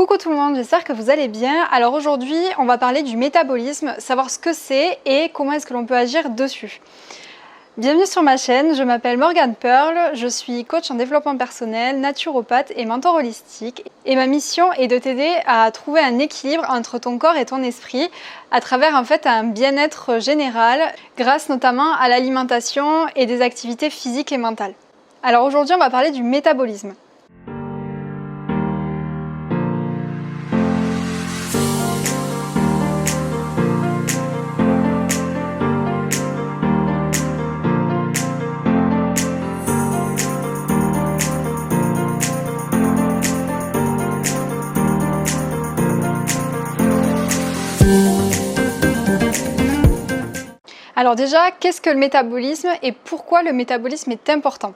Coucou tout le monde, j'espère que vous allez bien. Alors aujourd'hui, on va parler du métabolisme, savoir ce que c'est et comment est-ce que l'on peut agir dessus. Bienvenue sur ma chaîne, je m'appelle Morgane Pearl, je suis coach en développement personnel, naturopathe et mentor holistique. Et ma mission est de t'aider à trouver un équilibre entre ton corps et ton esprit à travers un bien-être général grâce notamment à l'alimentation et des activités physiques et mentales. Alors aujourd'hui, on va parler du métabolisme. Alors déjà, qu'est-ce que le métabolisme et pourquoi le métabolisme est important ?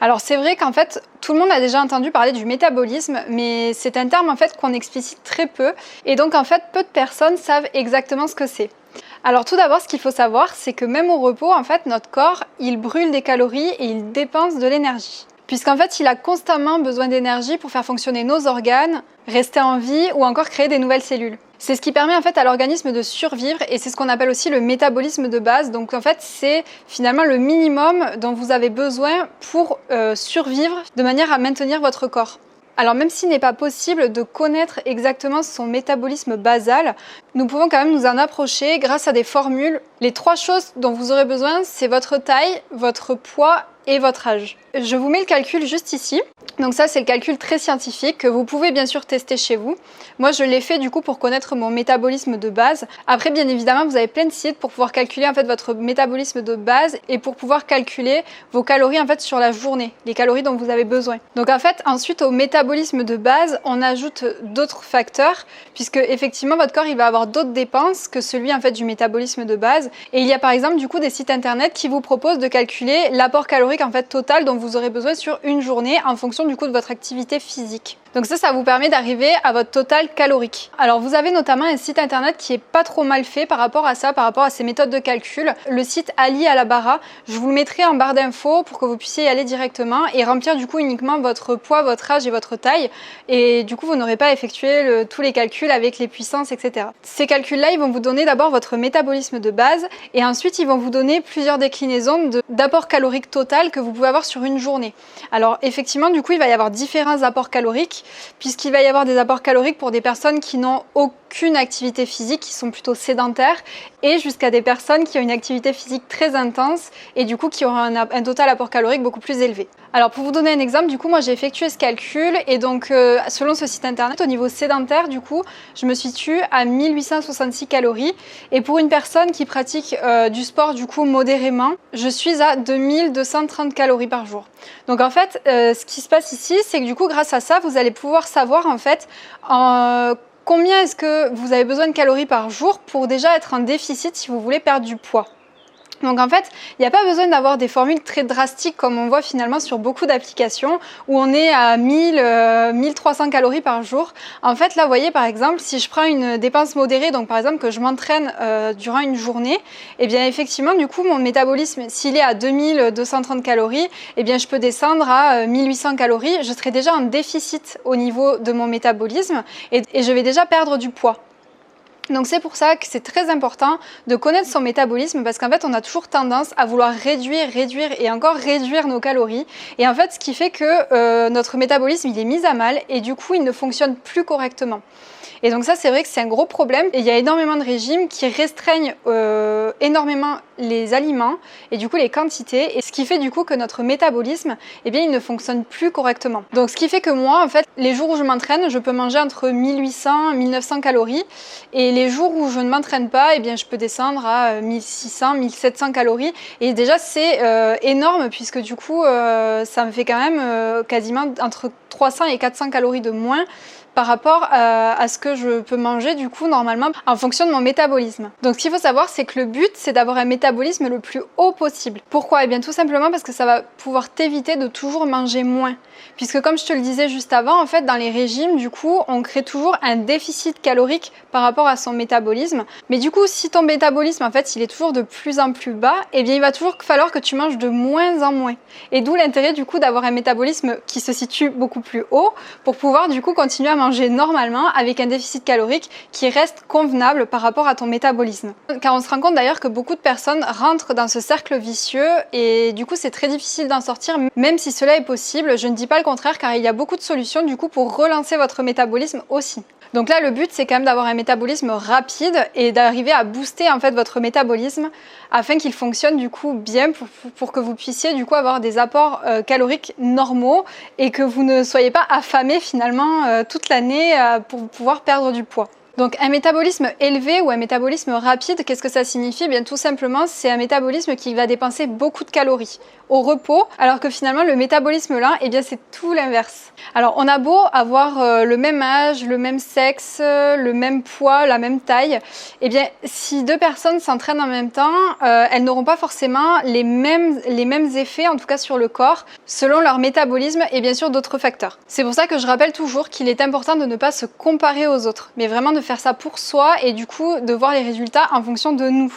Alors c'est vrai qu'en fait, tout le monde a déjà entendu parler du métabolisme, mais c'est un terme qu'on explicite très peu et donc peu de personnes savent exactement ce que c'est. Alors tout d'abord, ce qu'il faut savoir, c'est que même au repos, notre corps, il brûle des calories et il dépense de l'énergie. Il a constamment besoin d'énergie pour faire fonctionner nos organes, rester en vie ou encore créer des nouvelles cellules. C'est ce qui permet à l'organisme de survivre et c'est ce qu'on appelle aussi le métabolisme de base. Donc c'est finalement le minimum dont vous avez besoin pour survivre de manière à maintenir votre corps. Alors même s'il n'est pas possible de connaître exactement son métabolisme basal, nous pouvons quand même nous en approcher grâce à des formules. Les 3 choses dont vous aurez besoin, c'est votre taille, votre poids et votre âge. Je vous mets le calcul juste ici. Donc ça, c'est le calcul très scientifique que vous pouvez bien sûr tester chez vous. Moi, je l'ai fait pour connaître mon métabolisme de base. Après, bien évidemment, vous avez plein de sites pour pouvoir calculer votre métabolisme de base et pour pouvoir calculer vos calories sur la journée, les calories dont vous avez besoin. Donc ensuite au métabolisme de base, on ajoute d'autres facteurs puisque effectivement votre corps il va avoir d'autres dépenses que celui du métabolisme de base. Et il y a par exemple des sites internet qui vous proposent de calculer l'apport calorique total dont vous aurez besoin sur une journée en fonction de votre activité physique. Donc ça vous permet d'arriver à votre total calorique. Alors vous avez notamment un site internet qui est pas trop mal fait par rapport à ça, par rapport à ces méthodes de calcul. Le site Ali Alabara, je vous le mettrai en barre d'infos pour que vous puissiez y aller directement et remplir uniquement votre poids, votre âge et votre taille. Et vous n'aurez pas effectué tous les calculs avec les puissances, etc. Ces calculs-là, ils vont vous donner d'abord votre métabolisme de base et ensuite ils vont vous donner plusieurs déclinaisons d'apport calorique total que vous pouvez avoir sur une journée. Alors effectivement, il va y avoir différents apports caloriques puisqu'il va y avoir des apports caloriques pour des personnes qui n'ont aucune activité physique, qui sont plutôt sédentaires et jusqu'à des personnes qui ont une activité physique très intense et qui auront un total apport calorique beaucoup plus élevé. Alors pour vous donner un exemple, moi j'ai effectué ce calcul et donc selon ce site internet, au niveau sédentaire, je me situe à 1866 calories et pour une personne qui pratique du sport modérément, je suis à 2230 calories par jour. Donc ce qui se passe ici, c'est que grâce à ça, vous allez pouvoir savoir combien est-ce que vous avez besoin de calories par jour pour déjà être en déficit si vous voulez perdre du poids. Donc il n'y a pas besoin d'avoir des formules très drastiques comme on voit finalement sur beaucoup d'applications où on est à 1300 calories par jour. Là, vous voyez par exemple, si je prends une dépense modérée, donc par exemple que je m'entraîne durant une journée, et bien effectivement mon métabolisme, s'il est à 2230 calories, et bien je peux descendre à 1800 calories. Je serai déjà en déficit au niveau de mon métabolisme et je vais déjà perdre du poids. Donc c'est pour ça que c'est très important de connaître son métabolisme parce on a toujours tendance à vouloir réduire et encore réduire nos calories et ce qui fait que notre métabolisme il est mis à mal et il ne fonctionne plus correctement. Et donc ça c'est vrai que c'est un gros problème et il y a énormément de régimes qui restreignent énormément les aliments et les quantités et ce qui fait que notre métabolisme il ne fonctionne plus correctement. Donc ce qui fait que moi les jours où je m'entraîne je peux manger entre 1800 et 1900 calories et les jours où je ne m'entraîne pas je peux descendre à 1600, 1700 calories et déjà c'est énorme puisque ça me fait quand même quasiment entre 300 et 400 calories de moins par rapport à ce que je peux manger normalement en fonction de mon métabolisme. Donc ce qu'il faut savoir c'est que le but c'est d'avoir un métabolisme le plus haut possible. Pourquoi ? Tout simplement parce que ça va pouvoir t'éviter de toujours manger moins. Puisque comme je te le disais juste avant, dans les régimes, on crée toujours un déficit calorique par rapport à son métabolisme. Mais si ton métabolisme, il est toujours de plus en plus bas, il va toujours falloir que tu manges de moins en moins. Et d'où l'intérêt, d'avoir un métabolisme qui se situe beaucoup plus haut pour pouvoir, continuer à manger normalement avec un déficit calorique qui reste convenable par rapport à ton métabolisme. Car on se rend compte d'ailleurs que beaucoup de personnes rentrent dans ce cercle vicieux et du coup c'est très difficile d'en sortir, même si cela est possible. Je ne dis pas le contraire car il y a beaucoup de solutions du coup pour relancer votre métabolisme aussi. Donc là, le but, c'est quand même d'avoir un métabolisme rapide et d'arriver à booster en fait votre métabolisme afin qu'il fonctionne du coup bien pour que vous puissiez du coup avoir des apports caloriques normaux et que vous ne soyez pas affamé finalement toute l'année pour pouvoir perdre du poids. Donc un métabolisme élevé ou un métabolisme rapide, qu'est-ce que ça signifie? Bien tout simplement, c'est un métabolisme qui va dépenser beaucoup de calories au repos, alors que finalement le métabolisme lent, eh bien c'est tout l'inverse. Alors on a beau avoir le même âge, le même sexe, le même poids, la même taille, eh bien si deux personnes s'entraînent en même temps, elles n'auront pas forcément les mêmes effets, en tout cas sur le corps, selon leur métabolisme et bien sûr d'autres facteurs. C'est pour ça que je rappelle toujours qu'il est important de ne pas se comparer aux autres, mais vraiment de faire ça pour soi et du coup de voir les résultats en fonction de nous.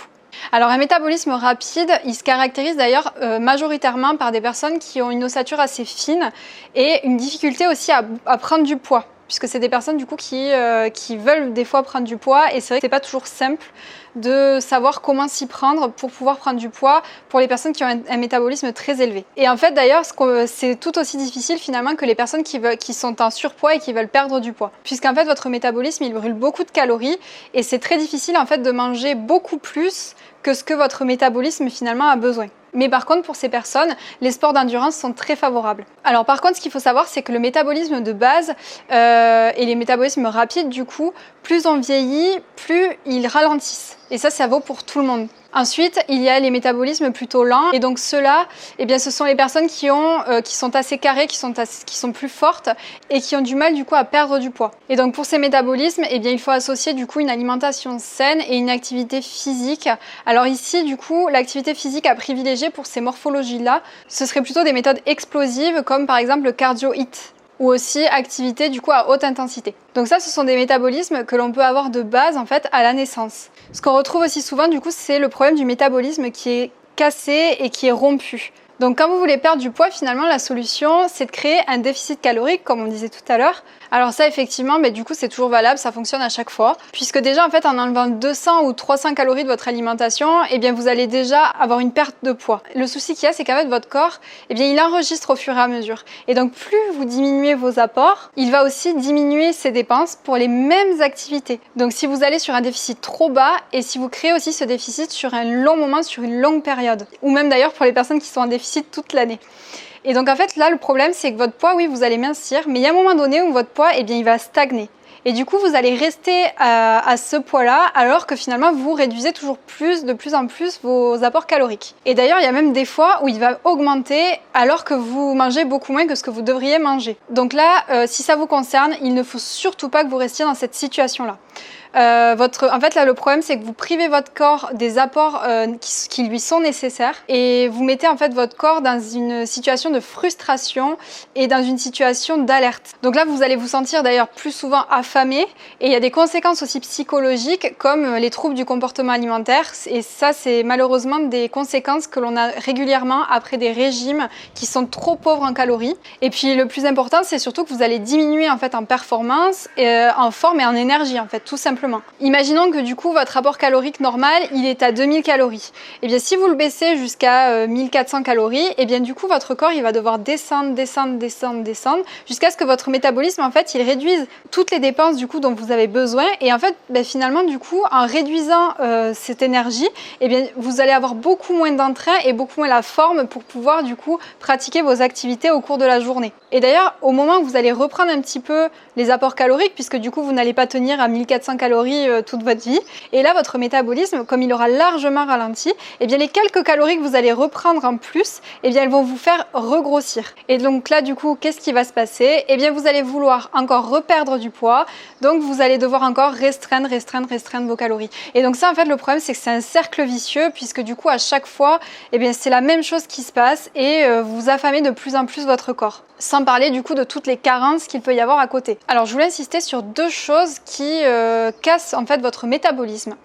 Alors un métabolisme rapide, il se caractérise d'ailleurs majoritairement par des personnes qui ont une ossature assez fine et une difficulté aussi à prendre du poids, puisque c'est des personnes du coup qui veulent des fois prendre du poids et c'est vrai que c'est pas toujours simple de savoir comment s'y prendre pour pouvoir prendre du poids pour les personnes qui ont un métabolisme très élevé. Et en fait d'ailleurs c'est tout aussi difficile finalement que les personnes qui sont en surpoids et qui veulent perdre du poids, puisqu'en fait votre métabolisme il brûle beaucoup de calories et c'est très difficile en fait de manger beaucoup plus que ce que votre métabolisme finalement a besoin. Mais par contre, pour ces personnes, les sports d'endurance sont très favorables. Alors par contre, ce qu'il faut savoir, c'est que le métabolisme de base et les métabolismes rapides, du coup, plus on vieillit, plus ils ralentissent. Et ça vaut pour tout le monde. Ensuite, il y a les métabolismes plutôt lents. Et donc ceux-là, eh bien, ce sont les personnes qui sont assez carrées, qui sont plus fortes et qui ont du mal du coup à perdre du poids. Et donc pour ces métabolismes, eh bien, il faut associer du coup une alimentation saine et une activité physique. Alors ici, du coup, l'activité physique à privilégier pour ces morphologies-là, ce serait plutôt des méthodes explosives comme par exemple le cardio-HIIT ou aussi activité du coup à haute intensité. Donc ça, ce sont des métabolismes que l'on peut avoir de base en fait à la naissance. Ce qu'on retrouve aussi souvent du coup, c'est le problème du métabolisme qui est cassé et qui est rompu. Donc quand vous voulez perdre du poids, finalement la solution c'est de créer un déficit calorique comme on disait tout à l'heure. Alors ça effectivement, mais du coup c'est toujours valable, ça fonctionne à chaque fois. Puisque déjà en fait en enlevant 200 ou 300 calories de votre alimentation, eh bien vous allez déjà avoir une perte de poids. Le souci qu'il y a c'est qu'en fait votre corps, eh bien il enregistre au fur et à mesure. Et donc plus vous diminuez vos apports, il va aussi diminuer ses dépenses pour les mêmes activités. Donc si vous allez sur un déficit trop bas et si vous créez aussi ce déficit sur un long moment, sur une longue période, ou même d'ailleurs pour les personnes qui sont en déficit toute l'année. Et donc en fait là le problème c'est que votre poids, oui vous allez mincir, mais il y a un moment donné où votre poids, eh bien, il va stagner. Et du coup vous allez rester à ce poids-là alors que finalement vous réduisez de plus en plus vos apports caloriques. Et d'ailleurs il y a même des fois où il va augmenter alors que vous mangez beaucoup moins que ce que vous devriez manger. Donc là si ça vous concerne, il ne faut surtout pas que vous restiez dans cette situation-là. En fait là le problème c'est que vous privez votre corps des apports qui lui sont nécessaires et vous mettez en fait votre corps dans une situation de frustration et dans une situation d'alerte. Donc là vous allez vous sentir d'ailleurs plus souvent affamé et il y a des conséquences aussi psychologiques comme les troubles du comportement alimentaire et ça c'est malheureusement des conséquences que l'on a régulièrement après des régimes qui sont trop pauvres en calories. Et puis le plus important c'est surtout que vous allez diminuer en fait en performance, en forme et en énergie en fait tout simplement. Imaginons que du coup votre apport calorique normal il est à 2000 calories. Et bien si vous le baissez jusqu'à 1400 calories, et bien du coup votre corps il va devoir descendre jusqu'à ce que votre métabolisme en fait il réduise toutes les dépenses du coup dont vous avez besoin et en fait finalement du coup en réduisant cette énergie, et bien vous allez avoir beaucoup moins d'entrain et beaucoup moins la forme pour pouvoir du coup pratiquer vos activités au cours de la journée. Et d'ailleurs au moment où vous allez reprendre un petit peu les apports caloriques puisque du coup vous n'allez pas tenir à 1400 calories toute votre vie. Et là, votre métabolisme, comme il aura largement ralenti, eh bien les quelques calories que vous allez reprendre en plus, eh bien elles vont vous faire regrossir. Et donc là, du coup, qu'est-ce qui va se passer? Eh bien, vous allez vouloir encore reperdre du poids, donc vous allez devoir encore restreindre vos calories. Et donc ça, en fait, le problème, c'est que c'est un cercle vicieux, puisque du coup, à chaque fois, eh bien c'est la même chose qui se passe et vous affamez de plus en plus votre corps. Sans parler du coup de toutes les carences qu'il peut y avoir à côté. Alors je voulais insister sur deux choses qui cassent en fait votre métabolisme.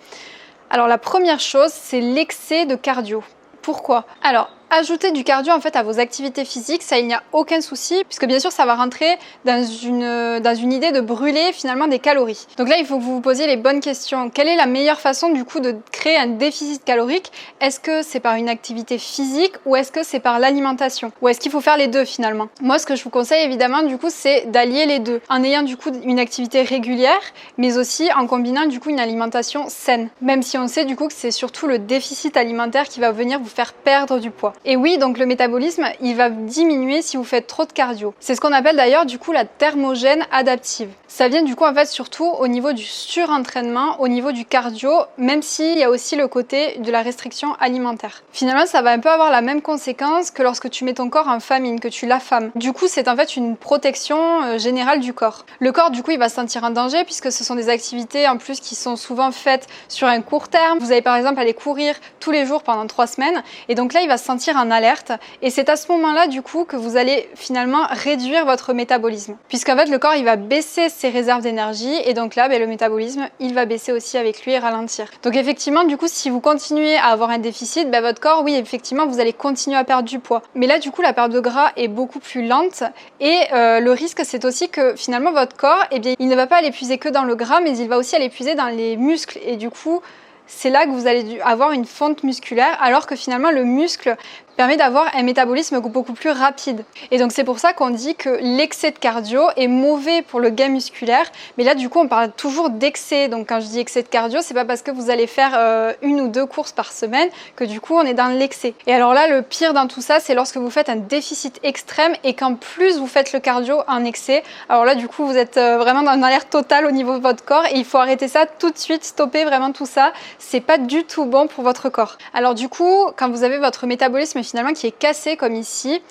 Alors la première chose, c'est l'excès de cardio. Pourquoi? Alors ajouter du cardio en fait à vos activités physiques, ça il n'y a aucun souci, puisque bien sûr ça va rentrer dans une idée de brûler finalement des calories. Donc là il faut que vous vous posiez les bonnes questions. Quelle est la meilleure façon du coup de créer un déficit calorique? Est-ce que c'est par une activité physique ou est-ce que c'est par l'alimentation? Ou est-ce qu'il faut faire les deux finalement? Moi ce que je vous conseille évidemment du coup c'est d'allier les deux, en ayant du coup une activité régulière, mais aussi en combinant du coup une alimentation saine. Même si on sait du coup que c'est surtout le déficit alimentaire qui va venir vous faire perdre du poids. Et oui, donc le métabolisme, il va diminuer si vous faites trop de cardio. C'est ce qu'on appelle d'ailleurs du coup la thermogène adaptive. Ça vient du coup en fait surtout au niveau du surentraînement, au niveau du cardio, même s'il y a aussi le côté de la restriction alimentaire. Finalement, ça va un peu avoir la même conséquence que lorsque tu mets ton corps en famine, que tu l'affames. Du coup, c'est en fait une protection générale du corps. Le corps, du coup, il va se sentir en danger puisque ce sont des activités en plus qui sont souvent faites sur un court terme. Vous allez par exemple aller courir tous les jours pendant 3 semaines et donc là, il va se sentir en alerte et c'est à ce moment-là, du coup, que vous allez finalement réduire votre métabolisme. Puisqu'en fait, le corps, il va baisser ses réserves d'énergie et donc là, le métabolisme, il va baisser aussi avec lui et ralentir. Donc effectivement, du coup, si vous continuez à avoir un déficit, votre corps, oui, effectivement, vous allez continuer à perdre du poids. Mais là, du coup, la perte de gras est beaucoup plus lente et le risque, c'est aussi que finalement, votre corps, il ne va pas l'épuiser que dans le gras, mais il va aussi l'épuiser dans les muscles et du coup, c'est là que vous allez avoir une fonte musculaire, alors que finalement, le muscle permet d'avoir un métabolisme beaucoup plus rapide. Et donc c'est pour ça qu'on dit que l'excès de cardio est mauvais pour le gain musculaire, mais là du coup on parle toujours d'excès. Donc quand je dis excès de cardio, c'est pas parce que vous allez faire 1 ou 2 courses par semaine que du coup on est dans l'excès. Et alors là le pire dans tout ça, c'est lorsque vous faites un déficit extrême et qu'en plus vous faites le cardio en excès. Alors là du coup vous êtes vraiment dans une alerte totale au niveau de votre corps et il faut arrêter ça tout de suite, stopper vraiment tout ça. C'est pas du tout bon pour votre corps. Alors du coup, quand vous avez votre métabolisme finalement qui est cassé comme ici,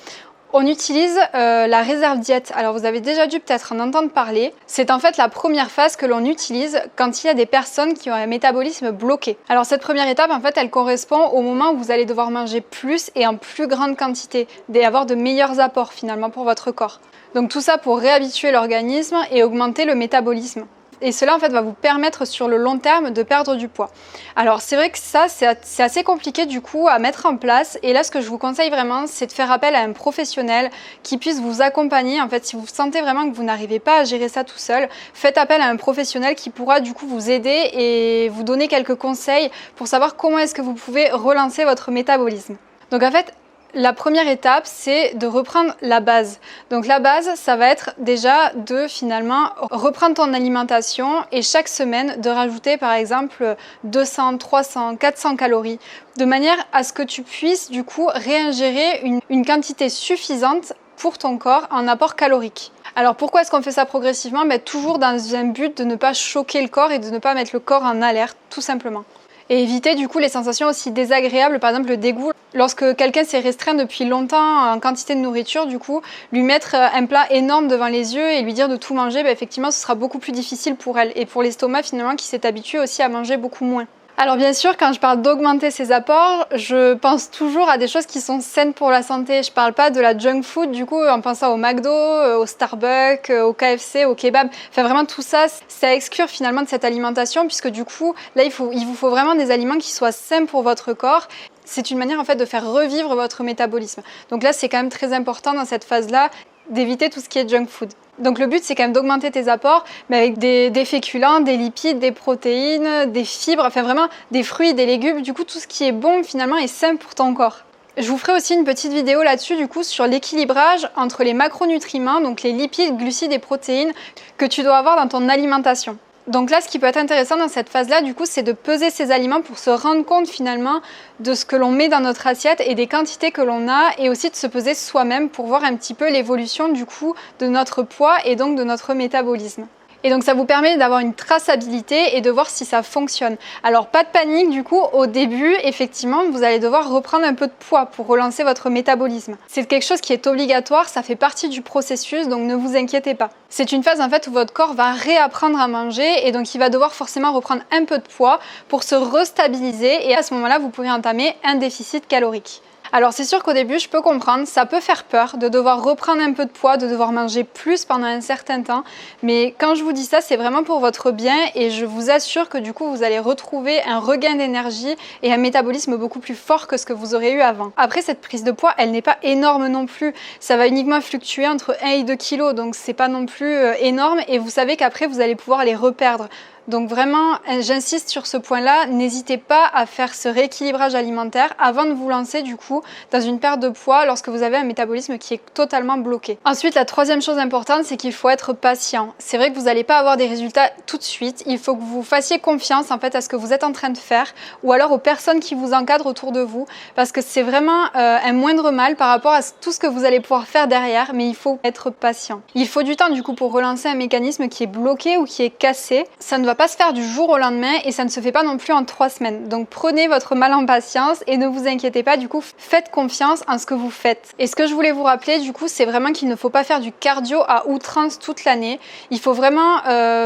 on utilise la réserve diète. Alors vous avez déjà dû peut-être en entendre parler. C'est en fait la première phase que l'on utilise quand il y a des personnes qui ont un métabolisme bloqué. Alors cette première étape en fait elle correspond au moment où vous allez devoir manger plus et en plus grande quantité et avoir de meilleurs apports finalement pour votre corps. Donc tout ça pour réhabituer l'organisme et augmenter le métabolisme. Et cela en fait va vous permettre sur le long terme de perdre du poids. Alors c'est vrai que ça c'est assez compliqué du coup à mettre en place et là ce que je vous conseille vraiment c'est de faire appel à un professionnel qui puisse vous accompagner. En fait si vous sentez vraiment que vous n'arrivez pas à gérer ça tout seul, faites appel à un professionnel qui pourra du coup vous aider et vous donner quelques conseils pour savoir comment est-ce que vous pouvez relancer votre métabolisme. Donc en fait la première étape, c'est de reprendre la base. Donc la base, ça va être déjà de finalement reprendre ton alimentation et chaque semaine de rajouter par exemple 200, 300, 400 calories de manière à ce que tu puisses du coup réingérer une quantité suffisante pour ton corps en apport calorique. Alors pourquoi est-ce qu'on fait ça progressivement? Toujours dans un but de ne pas choquer le corps et de ne pas mettre le corps en alerte, tout simplement. Et éviter du coup les sensations aussi désagréables, par exemple le dégoût. Lorsque quelqu'un s'est restreint depuis longtemps en quantité de nourriture, du coup, lui mettre un plat énorme devant les yeux et lui dire de tout manger, effectivement ce sera beaucoup plus difficile pour elle et pour l'estomac finalement qui s'est habitué aussi à manger beaucoup moins. Alors bien sûr, quand je parle d'augmenter ses apports, je pense toujours à des choses qui sont saines pour la santé. Je parle pas de la junk food, du coup, en pensant au McDo, au Starbucks, au KFC, au kebab. Enfin vraiment tout ça, c'est à exclure finalement de cette alimentation puisque du coup, là il vous faut vraiment des aliments qui soient sains pour votre corps. C'est une manière en fait de faire revivre votre métabolisme. Donc là, c'est quand même très important dans cette phase-là d'éviter tout ce qui est junk food. Donc le but c'est quand même d'augmenter tes apports mais avec des féculents, des lipides, des protéines, des fibres, enfin vraiment des fruits, des légumes, du coup tout ce qui est bon finalement est sain pour ton corps. Je vous ferai aussi une petite vidéo là-dessus du coup sur l'équilibrage entre les macronutriments, donc les lipides, glucides et protéines que tu dois avoir dans ton alimentation. Donc là, ce qui peut être intéressant dans cette phase-là, du coup, c'est de peser ces aliments pour se rendre compte finalement de ce que l'on met dans notre assiette et des quantités que l'on a et aussi de se peser soi-même pour voir un petit peu l'évolution du coup de notre poids et donc de notre métabolisme. Et donc ça vous permet d'avoir une traçabilité et de voir si ça fonctionne. Alors pas de panique du coup, au début effectivement vous allez devoir reprendre un peu de poids pour relancer votre métabolisme. C'est quelque chose qui est obligatoire, ça fait partie du processus donc ne vous inquiétez pas. C'est une phase en fait où votre corps va réapprendre à manger et donc il va devoir forcément reprendre un peu de poids pour se restabiliser et à ce moment-là vous pourrez entamer un déficit calorique. Alors c'est sûr qu'au début, je peux comprendre, ça peut faire peur de devoir reprendre un peu de poids, de devoir manger plus pendant un certain temps. Mais quand je vous dis ça, c'est vraiment pour votre bien et je vous assure que du coup, vous allez retrouver un regain d'énergie et un métabolisme beaucoup plus fort que ce que vous aurez eu avant. Après, cette prise de poids, elle n'est pas énorme non plus. Ça va uniquement fluctuer entre 1 et 2 kilos, donc c'est pas non plus énorme et vous savez qu'après, vous allez pouvoir les reperdre. Donc vraiment, j'insiste sur ce point-là, n'hésitez pas à faire ce rééquilibrage alimentaire avant de vous lancer du coup dans une perte de poids lorsque vous avez un métabolisme qui est totalement bloqué. Ensuite, la troisième chose importante, c'est qu'il faut être patient. C'est vrai que vous n'allez pas avoir des résultats tout de suite, il faut que vous fassiez confiance en fait à ce que vous êtes en train de faire ou alors aux personnes qui vous encadrent autour de vous parce que c'est vraiment un moindre mal par rapport à tout ce que vous allez pouvoir faire derrière, mais il faut être patient. Il faut du temps du coup pour relancer un mécanisme qui est bloqué ou qui est cassé. Ça ne va pas se faire du jour au lendemain et ça ne se fait pas non plus en 3 semaines. Donc prenez votre mal en patience et ne vous inquiétez pas, du coup faites confiance en ce que vous faites. Et ce que je voulais vous rappeler du coup, c'est vraiment qu'il ne faut pas faire du cardio à outrance toute l'année. Il faut vraiment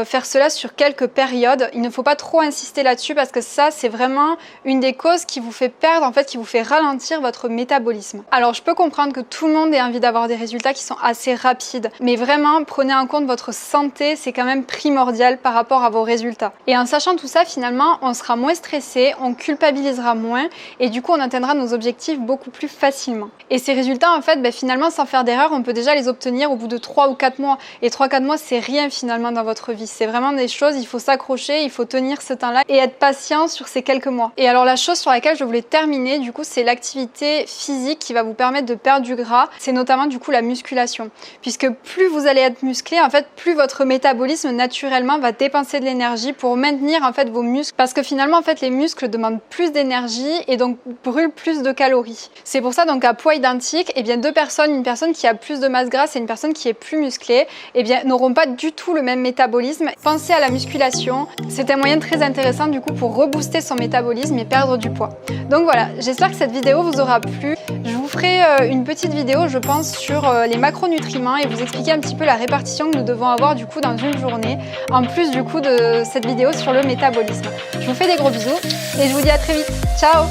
faire cela sur quelques périodes. Il ne faut pas trop insister là-dessus parce que ça c'est vraiment une des causes qui vous fait perdre, en fait qui vous fait ralentir votre métabolisme. Alors je peux comprendre que tout le monde ait envie d'avoir des résultats qui sont assez rapides, mais vraiment prenez en compte votre santé, c'est quand même primordial par rapport à vos résultats. Et en sachant tout ça, finalement, on sera moins stressé, on culpabilisera moins et du coup, on atteindra nos objectifs beaucoup plus facilement. Et ces résultats, en fait, finalement, sans faire d'erreur, on peut déjà les obtenir au bout de 3 ou 4 mois. Et 3-4 mois, c'est rien finalement dans votre vie. C'est vraiment des choses, il faut s'accrocher, il faut tenir ce temps-là et être patient sur ces quelques mois. Et alors, la chose sur laquelle je voulais terminer, du coup, c'est l'activité physique qui va vous permettre de perdre du gras. C'est notamment, du coup, la musculation. Puisque plus vous allez être musclé, en fait, plus votre métabolisme, naturellement, va dépenser de l'énergie pour maintenir en fait vos muscles parce que finalement en fait les muscles demandent plus d'énergie et donc brûlent plus de calories. C'est pour ça donc à poids identique, et bien deux personnes, une personne qui a plus de masse grasse et une personne qui est plus musclée, et bien n'auront pas du tout le même métabolisme. Pensez à la musculation, c'est un moyen très intéressant du coup pour rebooster son métabolisme et perdre du poids. Donc voilà, j'espère que cette vidéo vous aura plu. Je vous ferai une petite vidéo je pense sur les macronutriments et vous expliquer un petit peu la répartition que nous devons avoir du coup dans une journée, en plus du coup de cette vidéo sur le métabolisme. Je vous fais des gros bisous et je vous dis à très vite. Ciao!